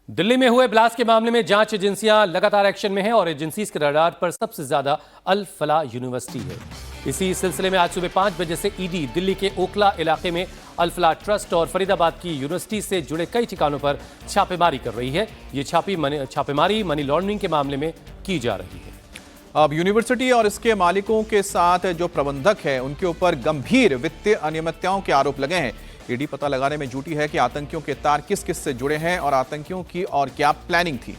दिल्ली में हुए ब्लास्ट के मामले में जांच एजेंसियां लगातार एक्शन में हैं और एजेंसीज के रडार पर सबसे ज्यादा अल फलाह यूनिवर्सिटी है। इसी सिलसिले में आज सुबह 5 बजे से ईडी दिल्ली के ओखला इलाके में अल फलाह ट्रस्ट और फरीदाबाद की यूनिवर्सिटी से जुड़े कई ठिकानों पर छापेमारी कर रही है। ये छापेमारी मनी लॉन्ड्रिंग के मामले में की जा रही है। अब यूनिवर्सिटी और इसके मालिकों के साथ जो प्रबंधक है उनके ऊपर गंभीर वित्तीय अनियमितताओं के आरोप लगे हैं। ईडी पता लगाने में जुटी है कि आतंकियों के तार किस किस से जुड़े हैं और आतंकियों की और क्या प्लानिंग थी।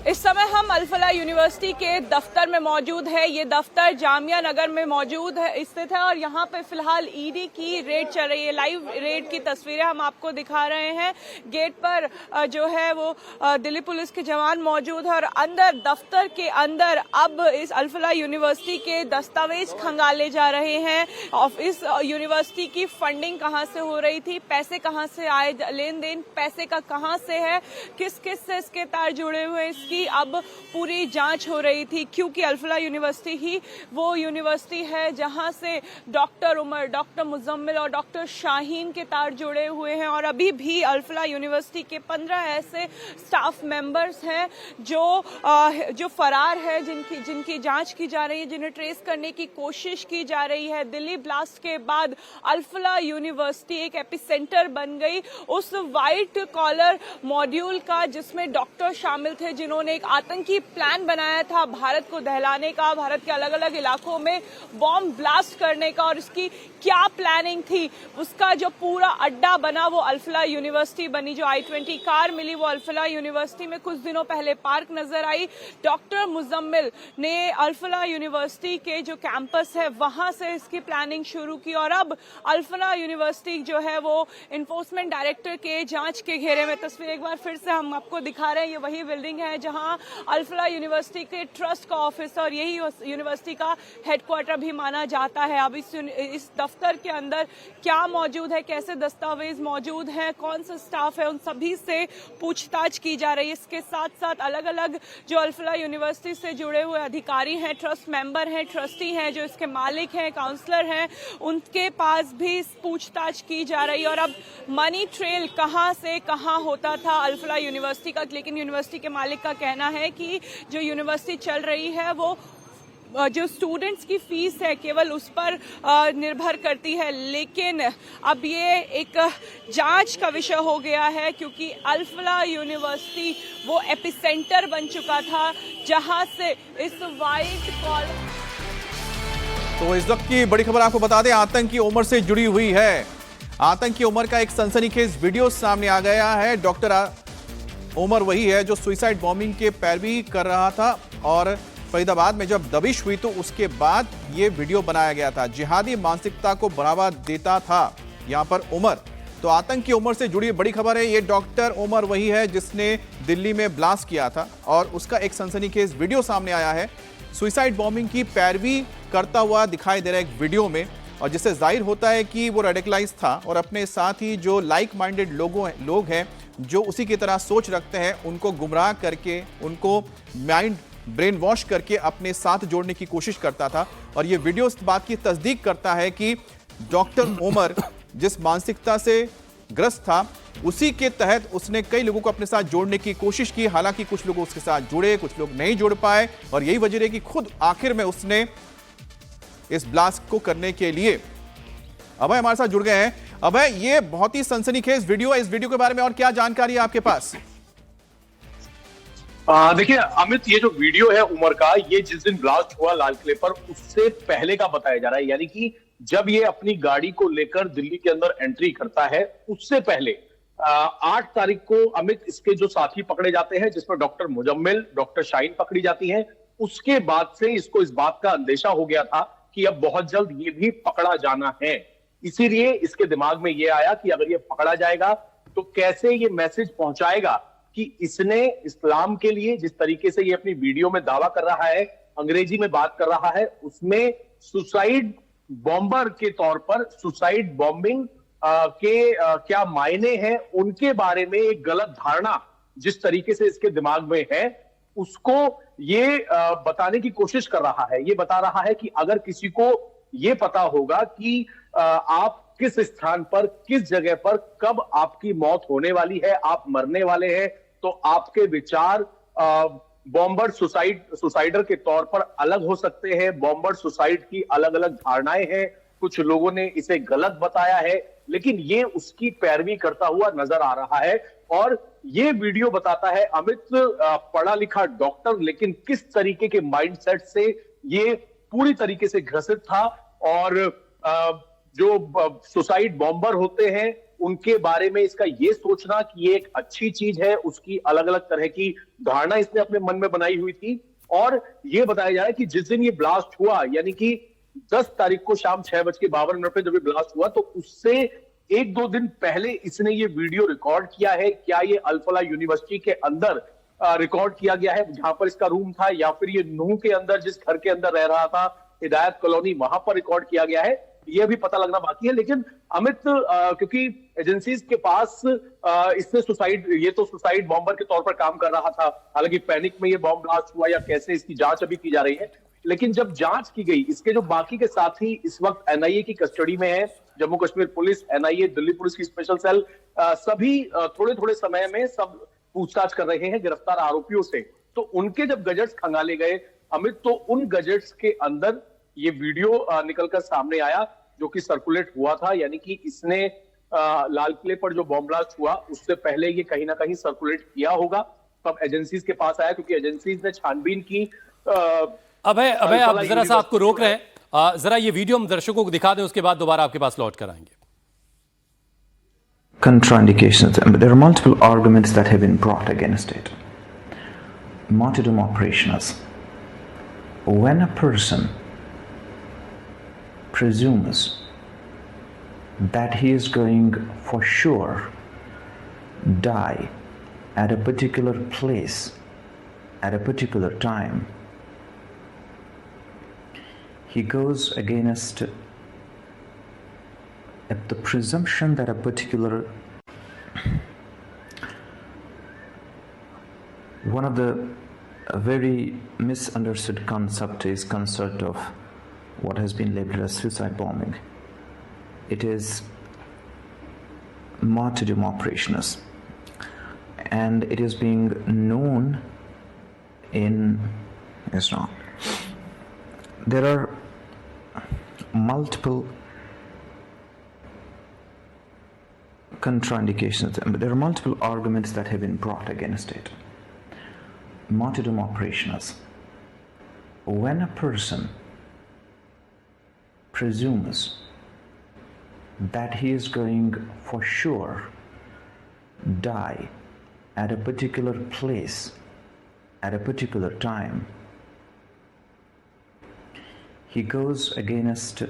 इस समय हम अल फलाह यूनिवर्सिटी के दफ्तर में मौजूद है। ये दफ्तर जामिया नगर में मौजूद है, स्थित है और यहाँ पे फिलहाल ईडी की रेड चल रही है। लाइव रेड की तस्वीरें हम आपको दिखा रहे हैं। गेट पर जो है वो दिल्ली पुलिस के जवान मौजूद है और अंदर दफ्तर के अंदर अब इस अल फलाह यूनिवर्सिटी के दस्तावेज खंगाले जा रहे हैं। और इस यूनिवर्सिटी की फंडिंग कहाँ से हो रही थी, पैसे कहाँ से आए, लेन देन पैसे का कहाँ से है, किस किस से इसके तार जुड़े हुए, की अब पूरी जांच हो रही थी। क्योंकि अल फलाह यूनिवर्सिटी ही वो यूनिवर्सिटी है जहां से डॉक्टर उमर, डॉक्टर मुजम्मिल और डॉक्टर शाहीन के तार जुड़े हुए हैं। और अभी भी अल फलाह यूनिवर्सिटी के 15 ऐसे स्टाफ मेंबर्स हैं जो फरार है, जिनकी जांच की जा रही है, जिन्हें ट्रेस करने की कोशिश की जा रही है। दिल्ली ब्लास्ट के बाद अल फलाह यूनिवर्सिटी एक एपिसेंटर बन गई उस व्हाइट कॉलर मॉड्यूल का, जिसमें डॉक्टर शामिल थे जिन्होंने एक आतंकी प्लान बनाया था भारत को दहलाने का, भारत के अलग अलग इलाकों में बॉम्ब ब्लास्ट करने का। और इसकी क्या प्लानिंग थी, उसका जो पूरा अड्डा बना वो अल फलाह यूनिवर्सिटी बनी। जो I-20 कार मिली वो अल फलाह यूनिवर्सिटी में कुछ दिनों पहले पार्क नजर आई। डॉक्टर मुजम्मिल ने अल फलाह यूनिवर्सिटी के जो कैंपस है वहां से इसकी प्लानिंग शुरू की और अब अल फलाह यूनिवर्सिटी जो है वो इन्फोर्समेंट डायरेक्टर के जांच के घेरे में। तस्वीर एक बार फिर से हम आपको दिखा रहे हैं। ये वही बिल्डिंग है जहां अल फलाह यूनिवर्सिटी के ट्रस्ट का ऑफिस और यही यूनिवर्सिटी का हेडक्वार्टर भी माना जाता है। अब इस दफ्तर के अंदर क्या मौजूद है, कैसे दस्तावेज मौजूद हैं, कौन सा स्टाफ है, उन सभी से पूछताछ की जा रही है। इसके साथ साथ अलग अलग जो अल फलाह यूनिवर्सिटी से जुड़े हुए अधिकारी हैं, ट्रस्ट मेंबर हैं, ट्रस्टी हैं, जो इसके मालिक हैं, काउंसलर हैं, उनके पास भी पूछताछ की जा रही है। और अब मनी ट्रेल कहां से कहां होता था अल फलाह यूनिवर्सिटी का, लेकिन यूनिवर्सिटी के मालिक का कहना है कि जो यूनिवर्सिटी चल रही है वो जो स्टूडेंट्स की फीस है केवल उस पर निर्भर करती है। लेकिन अब ये एक जांच का विषय हो गया है क्योंकि अल फलाह यूनिवर्सिटी वो एपिसेंटर बन चुका था जहां से इस वाइट कॉलर। तो इस वक्त की बड़ी खबर आपको बता दें, आतंकी उमर से जुड़ी हुई है। आतंकी उमर का एक सनसनीखेज वीडियो सामने आ गया है। डॉक्टर उमर वही है जो सुसाइड बॉम्बिंग के पैरवी कर रहा था और फरीदाबाद में जब दबिश हुई तो उसके बाद ये वीडियो बनाया गया था। जिहादी मानसिकता को बढ़ावा देता था यहां पर उमर। तो आतंकी उमर से जुड़ी बड़ी खबर है। ये डॉक्टर उमर वही है जिसने दिल्ली में ब्लास्ट किया था और उसका एक सनसनीखेज वीडियो सामने आया है। सुसाइड बॉम्बिंग की पैरवी करता हुआ दिखाई दे रहा है एक वीडियो में, और जिससे जाहिर होता है कि वो रेडिकलाइज था और अपने साथ ही जो लाइक माइंडेड लोग हैं जो उसी की तरह सोच रखते हैं उनको गुमराह करके, उनको माइंड ब्रेन वॉश करके अपने साथ जोड़ने की कोशिश करता था। और ये वीडियो इस बात की तस्दीक करता है कि डॉक्टर उमर जिस मानसिकता से ग्रस्त था उसी के तहत उसने कई लोगों को अपने साथ जोड़ने की कोशिश की। हालांकि कुछ लोग उसके साथ जुड़े, कुछ लोग नहीं जुड़ पाए और यही वजह है कि खुद आखिर में उसने इस ब्लास्ट को करने के लिए। अभय हमारे साथ जुड़ गए हैं। अभय, ये बहुत ही सनसनीखेज वीडियो है, इस वीडियो के बारे में और क्या जानकारी है आपके पास? देखिए अमित, ये जो वीडियो है उमर का, ये जिस दिन ब्लास्ट हुआ लाल किले पर उससे पहले का बताया जा रहा है। यानी कि जब ये अपनी गाड़ी को लेकर दिल्ली के अंदर एंट्री करता है उससे पहले 8 तारीख को अमित इसके जो साथी पकड़े जाते हैं, जिसमें डॉक्टर मुजम्मिल, डॉक्टर शाहीन पकड़ी जाती है। उसके बाद से इसको इस बात का अंदेशा हो गया था कि अब बहुत जल्द ये भी पकड़ा जाना है। इसीलिए इसके दिमाग में ये आया कि अगर ये पकड़ा जाएगा तो कैसे ये मैसेज पहुंचाएगा कि इसने इस्लाम के लिए जिस तरीके से ये अपनी वीडियो में दावा कर रहा है, अंग्रेजी में बात कर रहा है, उसमें सुसाइड बॉम्बर के तौर पर सुसाइड बॉम्बिंग के क्या मायने हैं उनके बारे में एक गलत धारणा जिस तरीके से इसके दिमाग में है उसको ये बताने की कोशिश कर रहा है। ये बता रहा है कि अगर किसी को ये पता होगा कि आप किस स्थान पर, किस जगह पर, कब आपकी मौत होने वाली है, आप मरने वाले हैं, तो आपके विचार बॉम्बर सुसाइडर के तौर पर अलग हो सकते हैं। बॉम्बर सुसाइड की अलग अलग धारणाएं हैं, कुछ लोगों ने इसे गलत बताया है, लेकिन ये उसकी पैरवी करता हुआ नजर आ रहा है। और ये वीडियो बताता है अमित पढ़ा लिखा डॉक्टर, लेकिन किस तरीके के माइंडसेट से ये पूरी तरीके से ग्रसित था। और जो सुसाइड बॉम्बर होते हैं उनके बारे में इसका ये सोचना कि ये एक अच्छी चीज है, उसकी अलग अलग तरह की धारणा इसने अपने मन में बनाई हुई थी। और ये बताया जा रहा है कि जिस दिन ये ब्लास्ट हुआ, यानी कि 10 तारीख को शाम 6:52 पे जब ये ब्लास्ट हुआ, तो उससे 1-2 दिन पहले इसने ये वीडियो रिकॉर्ड किया है। क्या ये अल-फलाह यूनिवर्सिटी के अंदर रिकॉर्ड किया गया है, जहां पर इसका रूम था, या फिर ये नूह के अंदर जिस घर के अंदर रह रहा था, हिदायत कॉलोनी, वहां पर रिकॉर्ड किया गया है, ये भी पता लगना बाकी है। लेकिन अमित, क्योंकि एजेंसीज के पास इसने ये तो सुसाइड बॉम्बर के तौर पर काम कर रहा था, हालांकि पैनिक में ये बॉम्ब ब्लास्ट हुआ या कैसे, इसकी जांच अभी की जा रही है। लेकिन जब जांच की गई, इसके जो बाकी के साथी इस वक्त एनआईए की कस्टडी में है, Jammu Kashmir police, NIA, Delhi police की स्पेशल सेल, सभी थोड़े थोड़े समय में सब पूछताछ कर रहे हैं गिरफ्तार आरोपियों से। तो उनके जब गजेट्स खंगाले गए अमित, तो उन गजेट्स के अंदर ये वीडियो निकलकर सामने आया जो कि सर्कुलेट हुआ था। यानी कि इसने लाल किले पर जो बॉम्ब ब्लास्ट हुआ उससे पहले ये कहीं ना कहीं सर्कुलेट किया होगा, तब एजेंसीज के पास आया, क्योंकि एजेंसीज ने छानबीन की। अभय, आप जरा सा आपको रोक रहे हैं, जरा ये वीडियो हम दर्शकों को दिखा दें, उसके बाद दोबारा आपके पास लौट कर आएंगे। Contraindications. There are multiple arguments that have been brought against it. Martyrdom operations. When a person presumes that he is going for sure die at a particular place at a particular time, he goes against the presumption that a particular one of the very misunderstood concept is concept of what has been labeled as suicide bombing. It is martyrdom operations, and it is being known in Islam. There are multiple contraindications. There are multiple arguments that have been brought against it. Martyrdom operations. When a person presumes that he is going for sure die at a particular place at a particular time, he goes against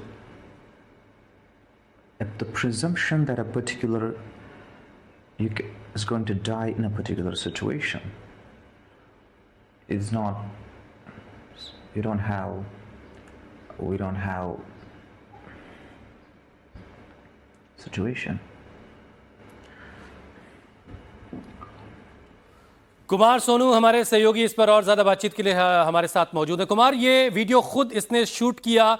the presumption that a particular is going to die in a particular situation. It's not, we don't have situation. Kumar Sonu हमारे सहयोगी इस पर और ज्यादा बातचीत के लिए हमारे साथ मौजूद है। कुमार, ये वीडियो खुद इसने शूट किया,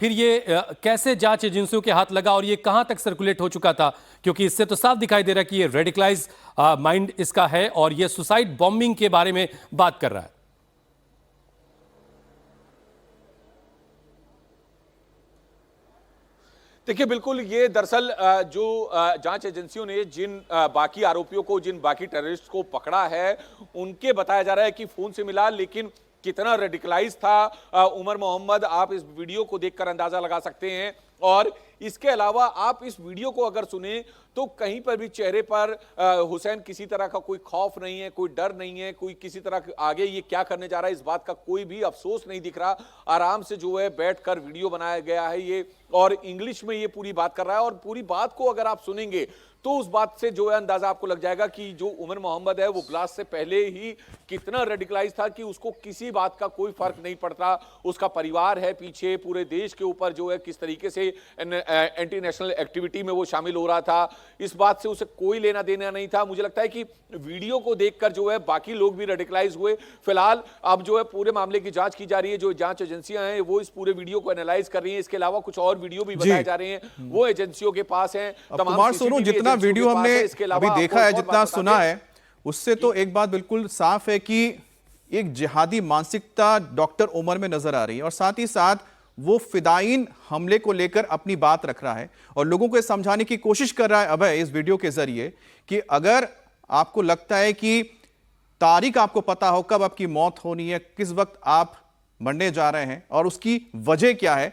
फिर ये कैसे जांच एजेंसियों के हाथ लगा और ये कहां तक सर्कुलेट हो चुका था? क्योंकि इससे तो साफ दिखाई दे रहा है कि ये रेडिकलाइज माइंड इसका है और ये सुसाइड बॉम्बिंग के बारे में बात कर रहा है। देखिए, बिल्कुल ये दरअसल जो जांच एजेंसियों ने जिन बाकी आरोपियों को, जिन बाकी टेररिस्ट को पकड़ा है, उनके बताया जा रहा है कि फोन से मिला, लेकिन कितना रेडिकलाइज था उमर मोहम्मद, आप इस वीडियो को देखकर अंदाजा लगा सकते हैं। और इसके अलावा आप इस वीडियो को अगर सुने तो कहीं पर भी चेहरे पर हुसैन किसी तरह का कोई खौफ नहीं है, कोई डर नहीं है, कोई किसी तरह आगे ये क्या करने जा रहा है इस बात का कोई भी अफसोस नहीं दिख रहा। आराम से जो है बैठकर वीडियो बनाया गया है ये, और इंग्लिश में ये पूरी बात कर रहा है। और पूरी बात को अगर आप सुनेंगे तो उस बात से जो है अंदाजा आपको लग जाएगा कि जो उमर मोहम्मद है वो ब्लास्ट से पहले ही कितना रेडिकलाइज था कि उसको किसी बात का कोई फर्क नहीं पड़ता। उसका परिवार है पीछे, पूरे देश के ऊपर जो है किस तरीके से एंटी नेशनल एक्टिविटी में वो शामिल हो रहा था, इस बात से उसे कोई लेना देना नहीं था। मुझे लगता है कि वीडियो को देखकर जो है बाकी लोग भी रेडिकलाइज हुए। फिलहाल अब जो है पूरे मामले की जांच की जा रही है, जो जांच एजेंसियां हैं वो इस पूरे वीडियो को एनालाइज कर रही हैं। इसके अलावा कुछ और वीडियो भी बताए जा रहे हैं, वो एजेंसियों के पास हैं। कुमार सोनू, जितना वीडियो हमने अभी देखा है, जितना सुना है, उससे तो एक बात बिल्कुल साफ है कि एक जिहादी मानसिकता डॉक्टर उमर में नजर आ रही है और साथ ही साथ वो फिदायीन हमले को लेकर अपनी बात रख रहा है और लोगों को समझाने की कोशिश कर रहा है अभय इस वीडियो के जरिए कि अगर आपको लगता है कि तारीख आपको पता हो कब आपकी मौत होनी है, किस वक्त आप मरने जा रहे हैं और उसकी वजह क्या है,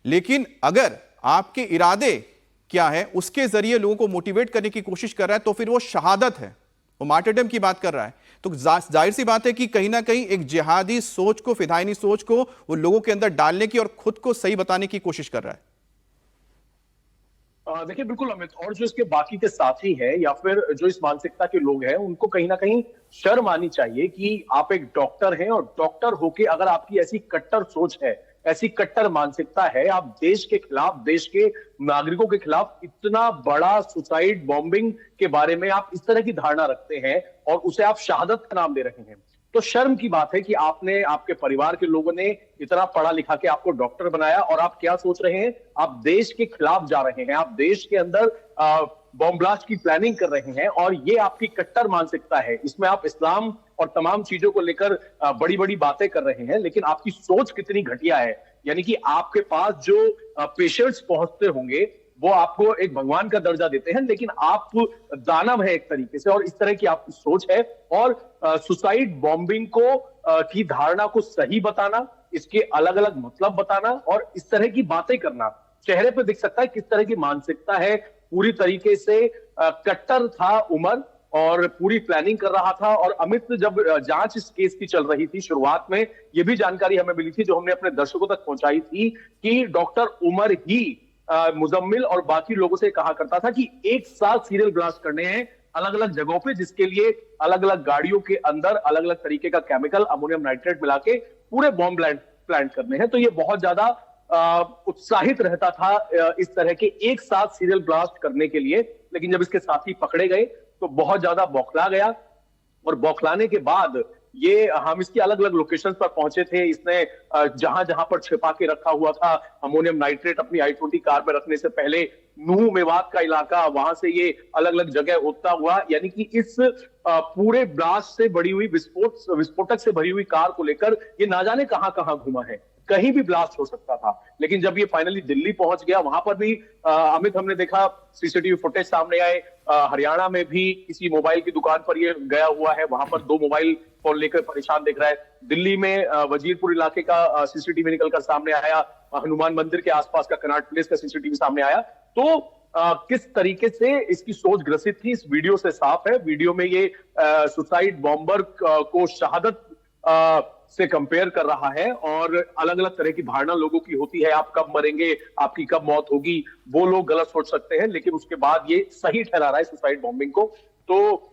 लेकिन अगर आपके इरादे क्या है उसके जरिए लोगों को मोटिवेट करने की कोशिश कर रहा है तो फिर वो शहादत है, वो मार्टरडम की बात कर रहा है। तो जाहिर सी बात है कि कहीं ना कहीं एक जिहादी सोच को, फिदायनी सोच को वो लोगों के अंदर डालने की और खुद को सही बताने की कोशिश कर रहा है। देखिए बिल्कुल अमित, और जो इसके बाकी के साथी हैं या फिर जो इस मानसिकता के लोग हैं उनको कहीं ना कहीं शर्म आनी चाहिए कि आप एक डॉक्टर हैं और डॉक्टर होके अगर आपकी ऐसी कट्टर सोच है, ऐसी कट्टर मानसिकता है, आप देश के खिलाफ, देश के नागरिकों के खिलाफ इतना बड़ा सुसाइड बॉम्बिंग के बारे में आप इस तरह की धारणा रखते हैं और उसे आप शहादत का नाम दे रहे हैं, तो शर्म की बात है कि आपने, आपके परिवार के लोगों ने इतना पढ़ा लिखा के आपको डॉक्टर बनाया और आप क्या सोच रहे हैं, आप देश के खिलाफ जा रहे हैं, आप देश के अंदर बॉम्ब ब्लास्ट की प्लानिंग कर रहे हैं और ये आपकी कट्टर मानसिकता है। इसमें आप इस्लाम और तमाम चीजों को लेकर बड़ी बड़ी बातें कर रहे हैं, लेकिन आपकी सोच कितनी घटिया है। यानी कि आपके पास जो पेशेंट्स पहुंचते होंगे वो आपको एक भगवान का दर्जा देते हैं, लेकिन आप दानव है एक तरीके से, और इस तरह की आपकी सोच है। और सुसाइड बॉम्बिंग को की धारणा को सही बताना, इसके अलग अलग मतलब बताना और इस तरह की बातें करना, चेहरे पे दिख सकता है किस तरह की मानसिकता है। पूरी तरीके से कट्टर था उमर और पूरी प्लानिंग कर रहा था। और अमित, जब जांच इस केस की चल रही थी, शुरुआत में यह भी जानकारी हमें मिली थी जो हमने अपने दर्शकों तक पहुंचाई थी कि डॉक्टर उमर ही मुजम्मिल और बाकी लोगों से कहा करता था कि एक साथ सीरियल ब्लास्ट करने हैं अलग अलग जगहों पे, जिसके लिए अलग अलग गाड़ियों के अंदर अलग अलग तरीके का केमिकल, अमोनियम नाइट्रेट मिला के पूरे बॉम्ब प्लांट करने हैं। तो ये बहुत ज्यादा उत्साहित रहता था इस तरह के एक साथ सीरियल ब्लास्ट करने के लिए, लेकिन जब इसके साथी पकड़े गए तो बहुत ज्यादा बौखला गया और बौखलाने के बाद ये हम इसकी अलग अलग लोकेशंस पर पहुंचे थे। इसने जहां जहां पर छिपा के रखा हुआ था अमोनियम नाइट्रेट अपनी i20 कार में रखने से पहले, नूह मेवात का इलाका, वहां से ये अलग अलग जगह उठता हुआ, यानी कि इस पूरे ब्लास्ट से भरी हुई विस्फोटक से भरी हुई कार को लेकर ये ना जाने कहां कहां घुमा है, कहीं भी ब्लास्ट हो सकता था। लेकिन जब ये फाइनली दिल्ली पहुंच गया, वहां पर भी अमित हमने देखा सीसीटीवी फुटेज सामने आए, हरियाणा में भी किसी मोबाइल की दुकान पर ये गया हुआ है, वहां पर 2 मोबाइल फोन लेकर परेशान दिख रहा है। दिल्ली में वजीरपुर इलाके का सीसीटीवी निकलकर सामने आया, हनुमान मंदिर के आसपास का कनाट प्लेस का सीसीटीवी सामने आया। तो किस तरीके से इसकी सोच ग्रसित थी इस वीडियो से साफ है। वीडियो में ये सुसाइड बॉम्बर को शहादत से कंपेयर कर रहा है और अलग अलग तरह की धारणा लोगों की होती है, आप कब मरेंगे, आपकी कब मौत होगी, वो लोग गलत सोच सकते हैं, लेकिन उसके बाद ये सही ठहरा रहा है सुसाइड बॉम्बिंग को। तो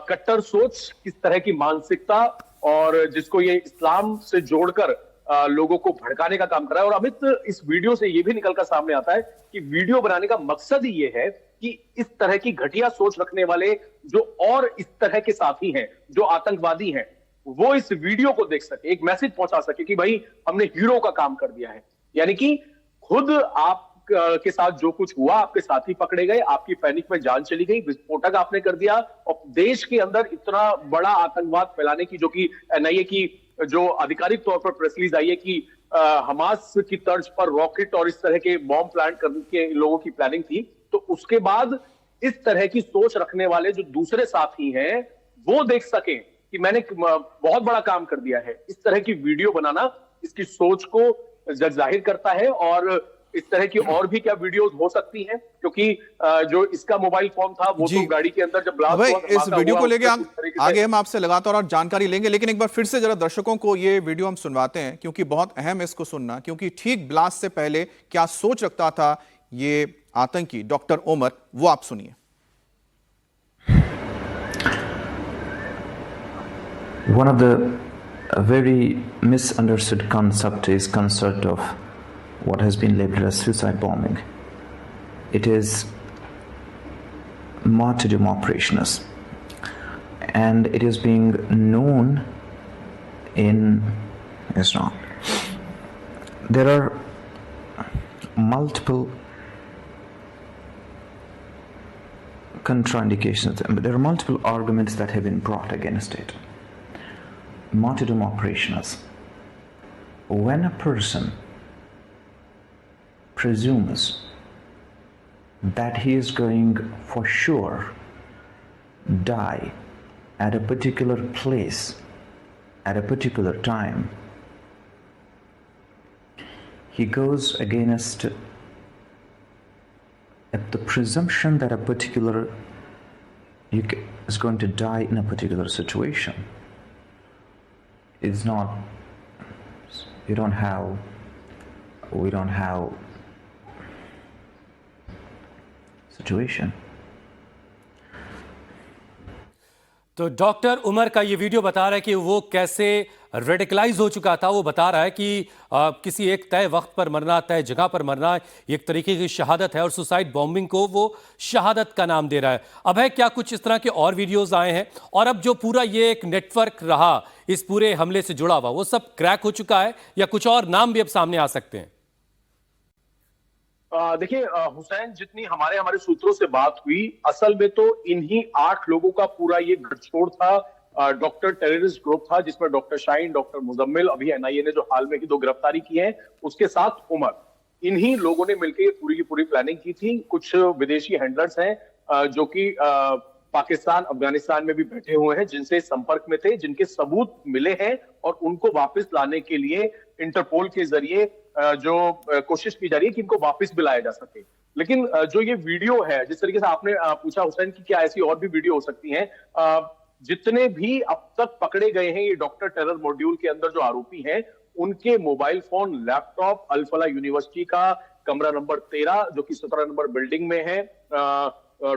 कट्टर सोच, किस तरह की मानसिकता, और जिसको ये इस्लाम से जोड़कर लोगों को भड़काने का काम कर रहा है। और अमित, इस वीडियो से ये भी निकलकर सामने आता है कि वीडियो बनाने का मकसद ही ये है कि इस तरह की घटिया सोच रखने वाले जो और इस तरह के साथी हैं, जो आतंकवादी हैं, वो इस वीडियो को देख सके, एक मैसेज पहुंचा सके कि भाई हमने हीरो का काम कर दिया है। यानी कि खुद आप के साथ जो कुछ हुआ, आपके साथी पकड़े गए, आपकी पैनिक में जान चली गई, विस्फोटक आपने कर दिया और देश के अंदर इतना बड़ा आतंकवाद फैलाने की, जो कि एनआईए की जो आधिकारिक तौर पर प्रेस रिलीज आई है कि हमास की तर्ज पर रॉकेट और इस तरह के बॉम्ब प्लांट करने के लोगों की प्लानिंग थी। तो उसके बाद इस तरह की सोच रखने वाले जो दूसरे साथी हैं वो देख सकें कि मैंने बहुत बड़ा काम कर दिया है। इस तरह की वीडियो बनाना इसकी सोच को जाहिर करता है। और इस तरह की और भी क्या वीडियोस हो सकती हैं, क्योंकि जो इसका मोबाइल फोन था वो तो गाड़ी के अंदर जब ब्लास्ट हुआ, इस वीडियो को लेके आगे हम आपसे लगातार और जानकारी लेंगे, लेकिन एक बार फिर से जरा दर्शकों को ये वीडियो हम सुनवाते हैं क्योंकि बहुत अहम है इसको सुनना, क्योंकि ठीक ब्लास्ट से पहले क्या सोच रखता था ये आतंकी डॉक्टर उमर, वो आप सुनिए। One of the very misunderstood concept is concept of what has been labeled as suicide bombing. It is martyrdom operations, and it is being known in Islam. There are multiple contraindications, there are multiple arguments that have been brought against it. Martyrdom operations. When a person presumes that he is going for sure die at a particular place at a particular time, he goes against the presumption that a particular is going to die in a particular situation. It's not, we don't have situation. तो doctor Umar का ये video बता रहा है कि वो कैसे radicalise हो चुका था। वो बता रहा है कि किसी एक तय वक्त पर मरना, तय जगह पर मरना एक तरीके की शहादत है और सुसाइड बॉम्बिंग को वो शहादत का नाम दे रहा है। अब है क्या कुछ इस तरह के और वीडियोस आए हैं और अब जो पूरा ये एक नेटवर्क रहा इस पूरे हमले से जुड़ा हुआ, वो सब क्रैक हो चुका है या कुछ और नाम भी अब सामने आ सकते हैं? देखिए हुसैन, जितनी हमारे सूत्रों से बात हुई, असल में तो इन्हीं 8 लोगों का पूरा ये गठजोड़ था, डॉक्टर टेररिस्ट ग्रुप था, जिसमें डॉक्टर शाहीन, डॉक्टर मुजम्मिल, अभी एनआईए ने जो हाल में ही 2 गिरफ्तारी की है, उसके साथ उमर, इन्हीं लोगों ने मिलकर पूरी की पूरी प्लानिंग की थी। कुछ विदेशी हैंडलर्स हैं जो कि पाकिस्तान, अफगानिस्तान में भी बैठे हुए हैं, जिनसे संपर्क में थे, जिनके सबूत मिले हैं और उनको वापस लाने के लिए इंटरपोल के जरिए जो कोशिश की जा रही है कि इनको वापस भी लाया जा सके। लेकिन जो ये वीडियो है, जिस तरीके से आपने पूछा हुसैन कि क्या ऐसी और भी वीडियो हो सकती हैं, जितने भी अब तक पकड़े गए हैं ये डॉक्टर टेरर मॉड्यूल के अंदर जो आरोपी हैं, उनके मोबाइल फोन, लैपटॉप, अल फलाह यूनिवर्सिटी का कमरा नंबर 13 जो कि 17 नंबर बिल्डिंग में है,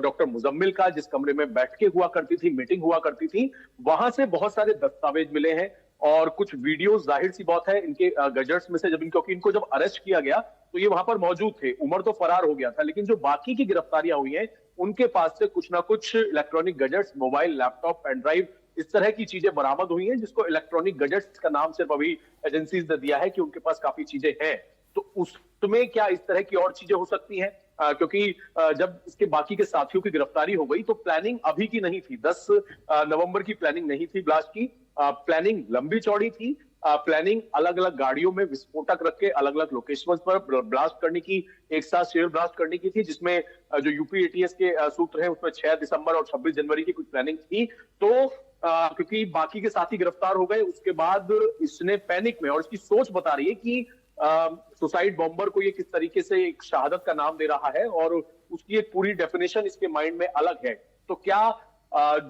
डॉक्टर मुजम्मिल का जिस कमरे में बैठ के हुआ करती थी, मीटिंग हुआ करती थी, वहां से बहुत सारे दस्तावेज मिले हैं और कुछ वीडियोस, जाहिर सी बात है इनके गैजेट्स में से, क्योंकि इनको जब अरेस्ट किया गया तो ये वहां पर मौजूद थे। उमर तो फरार हो गया था, लेकिन जो बाकी की गिरफ्तारियां हुई हैं उनके पास से कुछ ना कुछ electronic gadgets, mobile, laptop, pen drive, इस तरह की चीजें बरामद हुई हैं, जिसको इलेक्ट्रॉनिक गैजेट्स का नाम सिर्फ अभी एजेंसीज ने दिया है कि उनके पास काफी चीजें हैं। तो उसमें क्या इस तरह की और चीजें हो सकती हैं? क्योंकि जब इसके बाकी के साथियों की गिरफ्तारी हो गई तो प्लानिंग अभी की नहीं थी, 10 नवंबर की प्लानिंग नहीं थी ब्लास्ट की। प्लानिंग लंबी चौड़ी थी, प्लानिंग अलग अलग गाड़ियों में विस्फोटक रख के अलग अलग लोकेशन पर ब्लास्ट करने की, एक साथ शेयर ब्लास्ट करने की थी, जिसमें जो यूपी एटीएस के सूत्र हैं उसमें 6 दिसंबर और 26 जनवरी की कुछ प्लानिंग थी। तो क्योंकि बाकी के साथी गिरफ्तार हो गए, उसके बाद इसने पैनिक में, और इसकी सोच बता रही है कि सुसाइड बॉम्बर को ये किस तरीके से एक शहादत का नाम दे रहा है और उसकी एक पूरी डेफिनेशन इसके माइंड में अलग है। तो क्या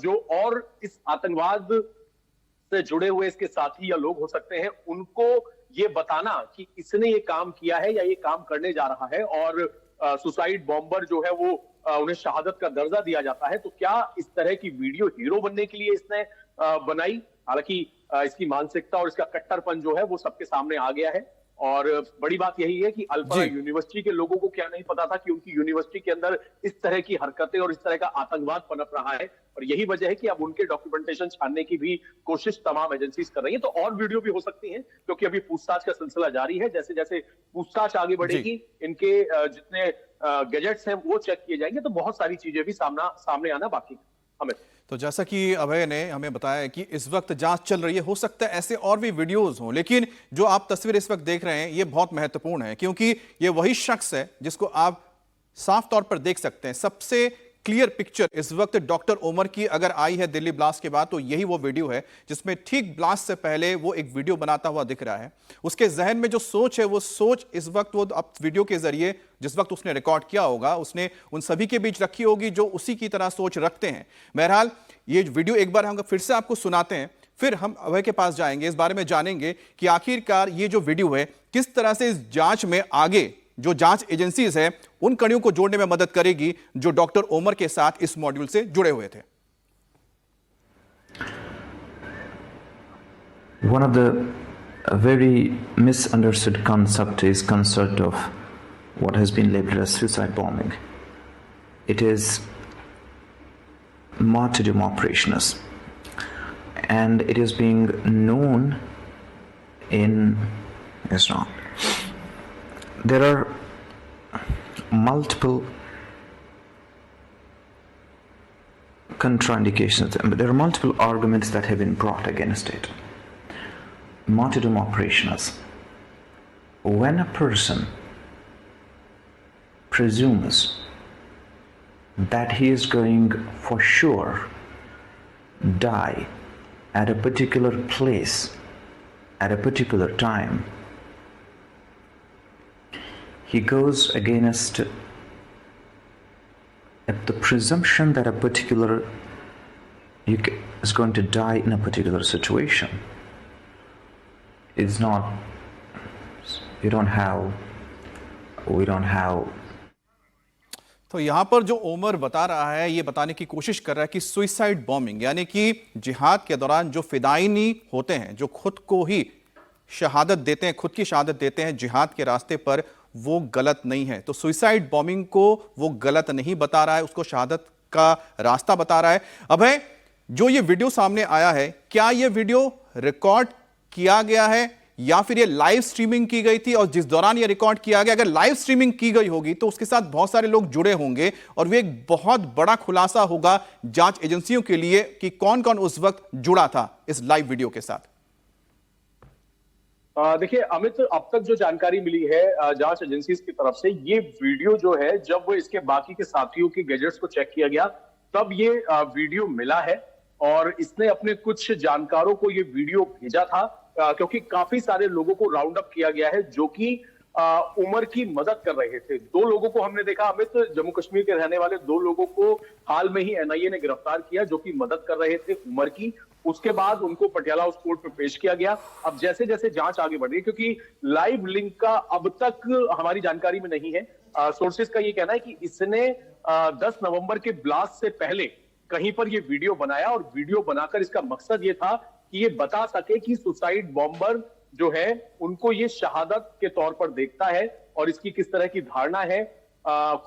जो और इस आतंकवाद से जुड़े हुए इसके साथी या लोग हो सकते हैं, उनको ये बताना कि इसने ये काम किया है या ये काम करने जा रहा है और सुसाइड बॉम्बर जो है वो उन्हें शहादत का दर्जा दिया जाता है। तो क्या इस तरह की वीडियो हीरो बनने के लिए इसने बनाई? हालांकि इसकी मानसिकता और इसका कट्टरपन जो है वो सबके सामने आ गया है। और बड़ी बात यही है कि अल फलाह यूनिवर्सिटी के लोगों को क्या नहीं पता था कि उनकी यूनिवर्सिटी के अंदर इस तरह की हरकतें और इस तरह का आतंकवाद पनप रहा है। और यही वजह है कि अब उनके डॉक्यूमेंटेशन छानने की भी कोशिश तमाम एजेंसीज कर रही हैं। तो और वीडियो भी हो सकती हैं, क्योंकि अभी पूछताछ का सिलसिला जारी है। जैसे जैसे पूछताछ आगे बढ़ेगी, इनके जितने गैजेट्स हैं वो चेक किए जाएंगे, तो बहुत सारी चीजें भी सामने आना बाकी हमें। तो जैसा कि अभय ने हमें बताया कि इस वक्त जांच चल रही है, हो सकता है ऐसे और भी वीडियोस हों, लेकिन जो आप तस्वीर इस वक्त देख रहे हैं ये बहुत महत्वपूर्ण है, क्योंकि ये वही शख्स है जिसको आप साफ तौर पर देख सकते हैं। सबसे क्लियर पिक्चर इस वक्त डॉक्टर उमर की अगर आई है दिल्ली ब्लास्ट के बाद, तो यही वो वीडियो है जिसमें ठीक ब्लास्ट से पहले वो एक वीडियो बनाता हुआ दिख रहा है। उसके जहन में जो सोच है, वो सोच इस वक्त वो अब वीडियो के जरिए जिस वक्त उसने रिकॉर्ड किया होगा, उसने उन सभी के बीच रखी होगी जो उसी की तरह सोच रखते हैं। बहरहाल ये वीडियो एक बार हम फिर से आपको सुनाते हैं, फिर हम अभय के पास जाएंगे, इस बारे में जानेंगे कि आखिरकार ये जो वीडियो है किस तरह से इस जांच में आगे जो जांच एजेंसीज है उन कड़ियों को जोड़ने में मदद करेगी जो डॉक्टर उमर के साथ इस मॉड्यूल से जुड़े हुए थे। One of the a very misunderstood concept is concept of what has been labeled as suicide bombing. It is martyrdom operations, and it is being known in Islam. There are multiple contraindications, there are multiple arguments that have been brought against it. Martyrdom operations. When a person presumes that he is going for sure die at a particular place at a particular time, he goes against the presumption that a particular is going to die in a particular situation. It's not, we don't have तो यहां पर जो ओमर बता रहा है, ये बताने की कोशिश कर रहा है कि सुइसाइड बॉम्बिंग यानी कि जिहाद के दौरान जो फिदायनी होते हैं, जो खुद को ही शहादत देते हैं, खुद की शहादत देते हैं जिहाद के रास्ते पर, वो गलत नहीं है। तो सुइसाइड बॉम्बिंग को वो गलत नहीं बता रहा है, उसको शहादत का रास्ता बता रहा है। अभय, जो ये वीडियो सामने आया है, क्या ये वीडियो रिकॉर्ड किया गया है या फिर ये लाइव स्ट्रीमिंग की गई थी? और जिस दौरान ये रिकॉर्ड किया गया, अगर लाइव स्ट्रीमिंग की गई होगी तो उसके साथ बहुत सारे लोग जुड़े होंगे और वो एक बहुत बड़ा खुलासा होगा जांच एजेंसियों के लिए कि कौन कौन उस वक्त जुड़ा था इस लाइव वीडियो के साथ। देखिए अमित, अब तक जो जानकारी मिली है जांच एजेंसीज की तरफ से, ये वीडियो जो है जब वो इसके बाकी के साथियों के गैजेट्स को चेक किया गया तब ये वीडियो मिला है और इसने अपने कुछ जानकारों को ये वीडियो भेजा था, क्योंकि काफी सारे लोगों को राउंड अप किया गया है जो कि उमर की मदद कर रहे थे। 2 लोगों को हमने देखा अमित, जम्मू कश्मीर के रहने वाले 2 लोगों को हाल में ही एनआईए ने गिरफ्तार किया जो कि मदद कर रहे थे उमर की। उसके बाद उनको पटियाला हाउस कोर्ट में पेश किया गया। अब जैसे जैसे जांच आगे बढ़ रही है, क्योंकि लाइव लिंक का अब तक हमारी जानकारी में नहीं है, सोर्सेज का ये कहना है कि इसने 10 नवंबर के ब्लास्ट से पहले कहीं पर ये वीडियो बनाया और वीडियो बनाकर इसका मकसद ये था कि ये बता सके कि सुसाइड बॉम्बर जो है उनको ये शहादत के तौर पर देखता है और इसकी किस तरह की धारणा है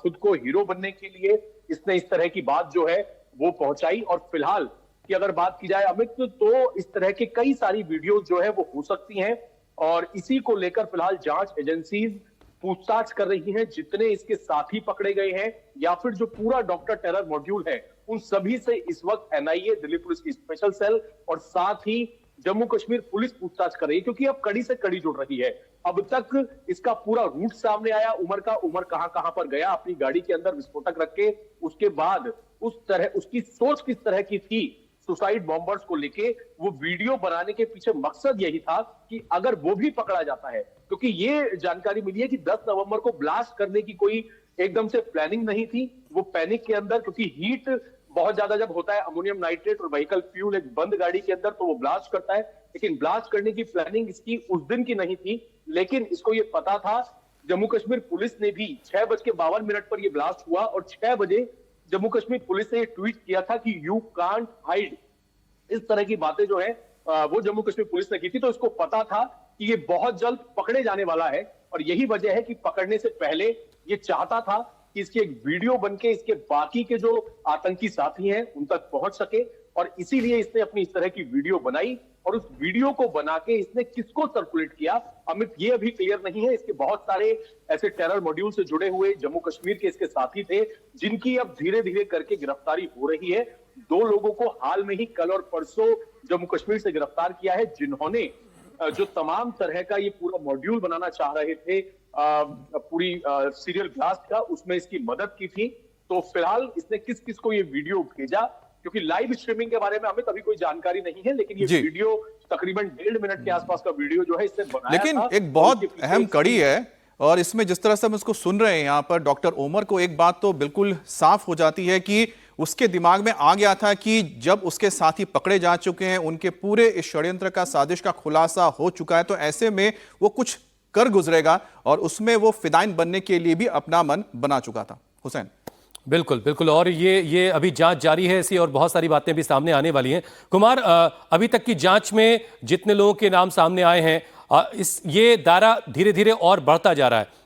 खुद को हीरो बनने के लिए। इसने इस तरह की बात जो है वो पहुंचाई और फिलहाल की अगर बात की जाए अमित, तो इस तरह के कई सारी वीडियो जो है वो हो सकती हैं और इसी को लेकर फिलहाल जांच एजेंसीज पूछताछ कर रही हैं। जितने इसके साथी पकड़े गए हैं या फिर जो पूरा डॉक्टर टेरर मॉड्यूल है, उन सभी से इस वक्त एनआईए, दिल्ली पुलिस की स्पेशल सेल और साथ ही जम्मू कश्मीर पुलिस पूछताछ कर रही है, क्योंकि अब कड़ी से कड़ी जुड़ रही है। अब तक इसका पूरा रूट सामने आया उमर का, उमर कहां कहां पर गया अपनी गाड़ी के अंदर विस्फोटक रख के, उसके बाद उस तरह उसकी सोच किस तरह की थी सुसाइड बॉम्बर्स को लेके। वो वीडियो बनाने के पीछे मकसद यही था कि अगर वो भी पकड़ा जाता है, क्योंकि ये जानकारी मिली है कि 10 नवंबर को ब्लास्ट करने की कोई एकदम से प्लानिंग नहीं थी। वो पैनिक के अंदर, क्योंकि हीट बहुत ज्यादा जब होता है, अमोनियम नाइट्रेट और व्हीकल फ्यूल एक बंद गाड़ी के अंदर, तो वो ब्लास्ट करता है। लेकिन ब्लास्ट करने की प्लानिंग इसकी उस दिन की नहीं थी, लेकिन इसको ये पता था। जम्मू कश्मीर पुलिस ने भी 6:52 पर ये ब्लास्ट हुआ और 6 बजे जम्मू कश्मीर पुलिस ने ट्वीट किया था कि यू कांट हाइड। इस तरह की बातें जो है वो जम्मू कश्मीर पुलिस ने की थी। तो इसको पता था कि ये बहुत जल्द पकड़े जाने वाला है और यही वजह है कि पकड़ने से पहले ये चाहता था कि इसकी एक वीडियो बनके इसके बाकी के जो आतंकी साथी हैं उन तक पहुंच सके, और इसीलिए इसने अपनी इस तरह की वीडियो बनाई। और उस वीडियो को बना के इसने किसको सर्कुलेट किया अमित, ये अभी क्लियर नहीं है। इसके बहुत सारे ऐसे टेरर मॉड्यूल से जुड़े हुए जम्मू कश्मीर के इसके साथी थे जिनकी अब धीरे धीरे करके गिरफ्तारी हो रही है। 2 लोगों को हाल में ही कल और परसों जम्मू कश्मीर से गिरफ्तार किया है, जिन्होंने जो तमाम तरह का ये पूरा मॉड्यूल बनाना चाह रहे थे पूरी सीरियल ब्लास्ट का, उसमें इसकी मदद की थी। तो फिलहाल इसने किस किस को ये वीडियो भेजा, क्योंकि लाइव स्ट्रीमिंग के बारे में हमें अभी कोई जानकारी नहीं है, लेकिन ये वीडियो तकरीबन 1.5 मिनट के आसपास का वीडियो जो है इसने बनाया लेकिन था। एक बहुत अहम कड़ी है और इसमें जिस तरह से हम इसको सुन रहे हैं यहाँ पर डॉक्टर ओमर को, एक बात तो बिल्कुल साफ हो जाती है कि उसके दिमाग में आ गया था कि जब उसके साथी पकड़े जा चुके हैं, उनके पूरे इस षड्यंत्र का, साजिश का खुलासा हो चुका है, तो ऐसे में वो कुछ कर गुजरेगा और उसमें वो फिदाइन बनने के लिए भी अपना मन बना चुका था। हुसैन, बिल्कुल बिल्कुल, और ये अभी जांच जारी है ऐसी, और बहुत सारी बातें भी सामने आने वाली हैं। कुमार, अभी तक की जांच में जितने लोगों के नाम सामने आए हैं, ये दायरा धीरे धीरे और बढ़ता जा रहा है।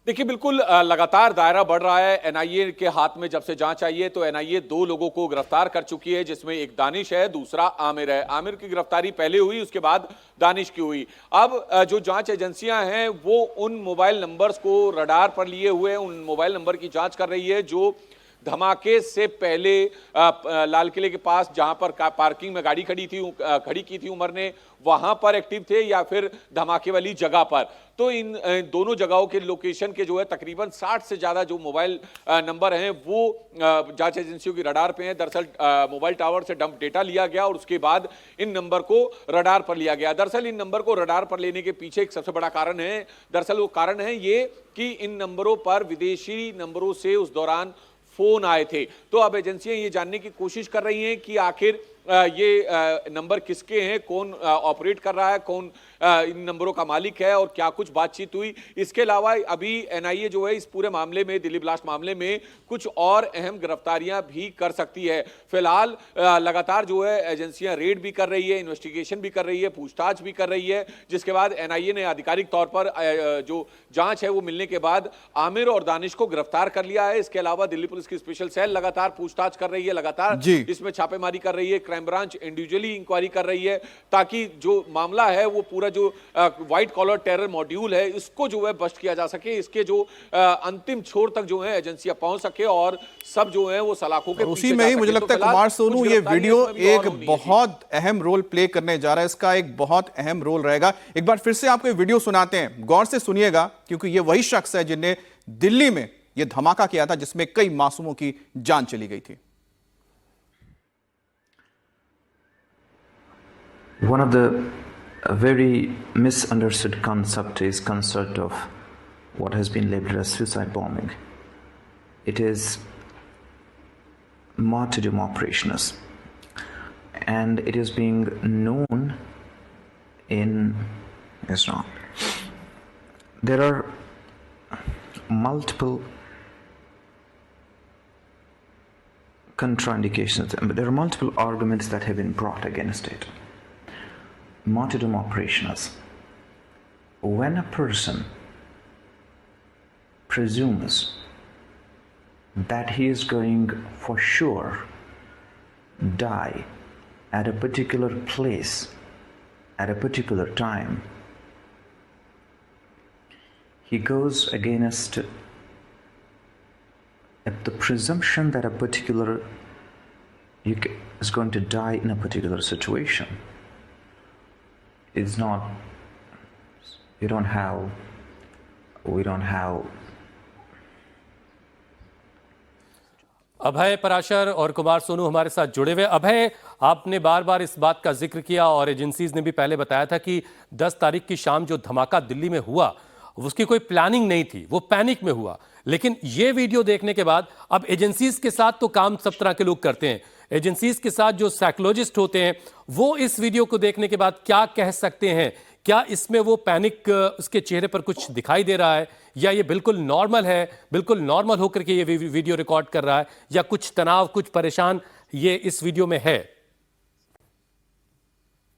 देखिए बिल्कुल लगातार दायरा बढ़ रहा है। एनआईए के हाथ में जब से जांच आई है तो एनआईए 2 लोगों को गिरफ्तार कर चुकी है, जिसमें एक दानिश है, दूसरा आमिर है। आमिर की गिरफ्तारी पहले हुई, उसके बाद दानिश की हुई। अब जो जांच एजेंसियां हैं वो उन मोबाइल नंबर्स को रडार पर लिए हुए उन मोबाइल नंबर की जांच कर रही है जो धमाके से पहले लाल किले के पास जहां पर पार्किंग में गाड़ी खड़ी की थी उमर ने, वहां पर एक्टिव थे या फिर धमाके वाली जगह पर। तो इन दोनों जगहों के लोकेशन के जो है तकरीबन 60 से ज्यादा जो मोबाइल नंबर हैं वो जांच एजेंसियों की रडार पे हैं। दरअसल मोबाइल टावर से डंप डेटा लिया गया और उसके बाद इन नंबर को रडार पर लिया गया। दरअसल इन नंबर को रडार पर लेने के पीछे एक सबसे बड़ा कारण है, दरअसल वो कारण है ये कि इन नंबरों पर विदेशी नंबरों से उस दौरान फोन आए थे। तो अब एजेंसियां ये जानने की कोशिश कर रही हैं कि आखिर ये नंबर किसके हैं, कौन ऑपरेट कर रहा है, कौन इन नंबरों का मालिक है और क्या कुछ बातचीत हुई। इसके अलावा अभी एनआईए जो है इस पूरे मामले में, दिल्ली ब्लास्ट मामले में कुछ और अहम गिरफ्तारियां भी कर सकती है। फिलहाल लगातार जो है एजेंसियां रेड भी कर रही है, इन्वेस्टिगेशन भी कर रही है, पूछताछ भी कर रही है, जिसके बाद एनआईए ने आधिकारिक तौर पर जो जांच है वो मिलने के बाद आमिर और दानिश को गिरफ्तार कर लिया है। इसके अलावा दिल्ली पुलिस की स्पेशल सेल लगातार पूछताछ कर रही है, लगातार इसमें छापेमारी कर रही है। क्राइम ब्रांच इंडिविजुअली इंक्वायरी कर रही है ताकि जो मामला है वो पूरा जो व्हाइट कॉलर टेरर मॉड्यूल है इसको जो है बस्ट किया जा सके, इसके जो अंतिम छोर तक जो है एजेंसियां पहुंच सके और सब जो है वो सलाखों के उसी में ही मुझे लगता है कुमार सोनू ये वीडियो एक बहुत अहम रोल प्ले करने जा रहा है, इसका एक बहुत अहम रोल रहेगा। एक बार फिर से आपको ये वीडियो सुनाते हैं, गौर से सुनिएगा क्योंकि ये वही शख्स है जिन्हें दिल्ली में ये धमाका किया था जिसमें कई मासूमों की जान चली गई थी। One of the very misunderstood concept is concept of what has been labeled as suicide bombing. It is martyrdom operations, and it is being known in Islam. There are multiple contraindications, there are multiple arguments that have been brought against it. Martyrdom operations. When a person presumes that he is going for sure die at a particular place at a particular time, he goes against the presumption that a particular is going to die in a particular situation. It's not, we don't have अभय पराशर और कुमार सोनू हमारे साथ जुड़े हुए। अभय, आपने बार बार इस बात का जिक्र किया और एजेंसीज ने भी पहले बताया था कि 10 तारीख की शाम जो धमाका दिल्ली में हुआ उसकी कोई प्लानिंग नहीं थी, वो पैनिक में हुआ। लेकिन ये वीडियो देखने के बाद अब एजेंसीज के साथ तो काम सब तरह के लोग करते हैं, एजेंसीज के साथ जो साइकोलॉजिस्ट होते हैं वो इस वीडियो को देखने के बाद क्या कह सकते हैं? क्या इसमें वो पैनिक उसके चेहरे पर कुछ दिखाई दे रहा है, या ये बिल्कुल नॉर्मल है, बिल्कुल नॉर्मल होकर के ये वीडियो रिकॉर्ड कर रहा है, या कुछ तनाव, कुछ परेशान ये इस वीडियो में है?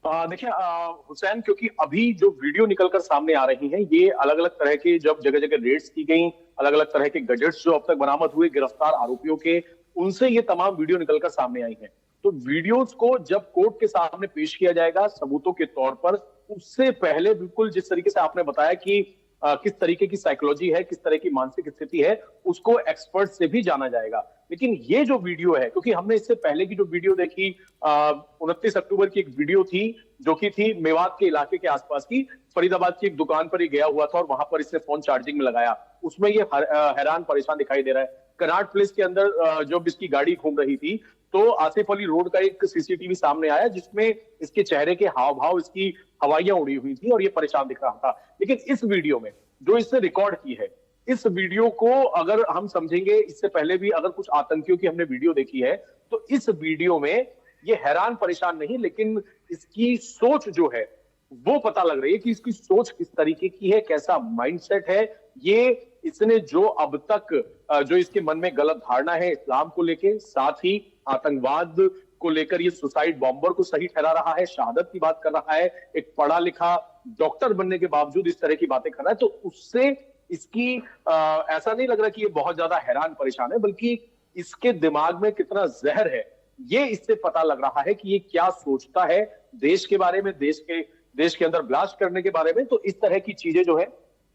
देखिए हुसैन, क्योंकि अभी जो वीडियो निकलकर सामने आ रही हैं ये अलग अलग तरह के, जब जगह जगह रेड्स की गई, अलग अलग तरह के गैजेट्स जो अब तक बरामद हुए गिरफ्तार आरोपियों के, उनसे ये तमाम वीडियो निकलकर सामने आई हैं। तो वीडियोस को जब कोर्ट के सामने पेश किया जाएगा सबूतों के तौर पर, उससे पहले बिल्कुल जिस तरीके से आपने बताया कि किस तरीके की साइकोलॉजी है, किस तरह की मानसिक स्थिति है, उसको एक्सपर्ट से भी जाना जाएगा। लेकिन ये जो वीडियो है, क्योंकि हमने इससे पहले की जो वीडियो देखी 29 अक्टूबर की एक वीडियो थी जो कि थी मेवात के इलाके के आसपास की, फरीदाबाद की एक दुकान पर ही गया हुआ था और वहां पर इसने फोन चार्जिंग में लगाया, उसमें ये हैरान परेशान दिखाई दे रहा है। कनाट प्लेस के अंदर जब इसकी गाड़ी घूम रही थी तो आसिफ अली रोड का एक सीसीटीवी सामने आया जिसमें इसके चेहरे के हाव भाव, इसकी हवाइयां उड़ी हुई थी और ये परेशान दिख रहा था। लेकिन इस वीडियो में जो इसने रिकॉर्ड की है, इस वीडियो को अगर हम समझेंगे, इससे पहले भी अगर कुछ आतंकियों की हमने वीडियो देखी है तो इस वीडियो में ये हैरान परेशान नहीं, लेकिन इसकी सोच जो है वो पता लग रही है कि इसकी सोच किस तरीके की है, कैसा माइंडसेट है। ये इसने जो अब तक जो इसके मन में गलत धारणा है इस्लाम को लेके, साथ ही आतंकवाद को लेकर ये सुसाइड बॉम्बर को सही ठहरा रहा है, शहादत की बात कर रहा है, एक पढ़ा लिखा डॉक्टर बनने के बावजूद इस तरह की बातें कर रहा है, तो उससे इसकी ऐसा नहीं लग रहा कि ये बहुत ज्यादा हैरान परेशान है, बल्कि इसके दिमाग में कितना जहर है ये इससे पता लग रहा है कि ये क्या सोचता है देश के बारे में, देश के अंदर ब्लास्ट करने के बारे में। तो इस तरह की चीजें जो है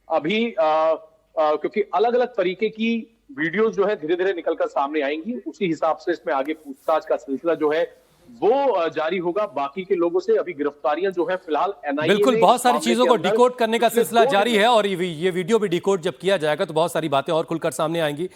अभी क्योंकि अलग अलग तरीके की वीडियोस जो है धीरे धीरे निकलकर सामने आएंगी, उसी हिसाब से इसमें आगे पूछताछ का सिलसिला जो है वो जारी होगा। बाकी के लोगों से अभी गिरफ्तारियां जो है फिलहाल एनआईए बिल्कुल, बहुत सारी चीजों को डिकोड करने का पिछले सिलसिला 2 जारी है और ये वीडियो भी डिकोड जब किया जाएगा तो बहुत सारी बातें और खुलकर सामने आएंगी।